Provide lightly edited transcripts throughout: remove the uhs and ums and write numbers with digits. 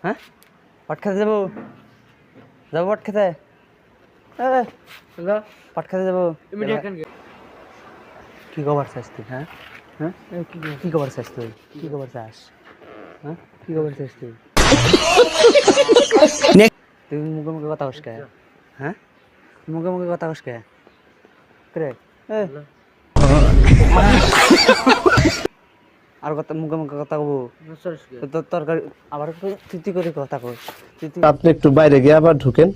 হ্যাঁ পাট খেতে যাবো যাবো পাট খেতে পাট খেতে যাবো কি খবর চাস তুই হ্যাঁ হ্যাঁ কি খবর চাস তুই কি খবর চাস হ্যাঁ কি খবর চাস তুই তুই মুখে মুখে কথা কসকে হ্যাঁ মুখে মুখে কথা কসকে রে আর কথা মুখে মুখে কথা কব তোর তরকারি আবার তুই করে কথা কস আপনি একটু বাইরে গিয়ে আবার ঢুকেন,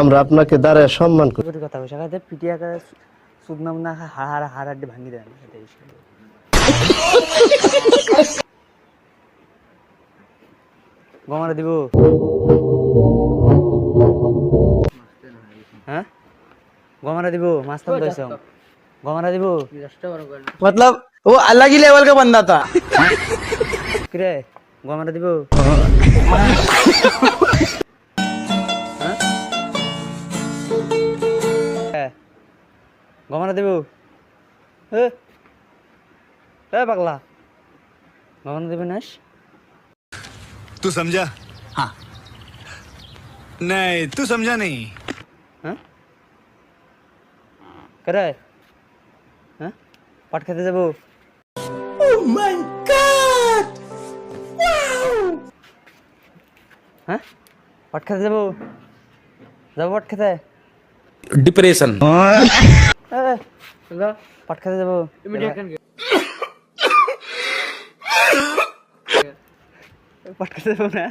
আমরা আপনাকে দাঁড়ায় সম্মান করি। তুই কথা কস আগে পিটিয়া করে সুদনা মুনা হাড়াড্ডি ভাঙি দেন গমারা দিব হ্যাঁ गमारा दिबो मास्टर दइसम गमारा दिबो मतलब वो अलग ही लेवल का बंदा था। किरे गमारा दिबो हां गमारा दिबो ए पगला गमारा दिबो नाश तू समझा? हाँ नहीं तू समझा नहीं। हाँ करे हाँ पाट खेते जाबो ओह माय गॉड वाओ हाँ पाट खेते जाबो पाट खेते डिप्रेशन पाट खेते जाबो पाट खेते जाबो ना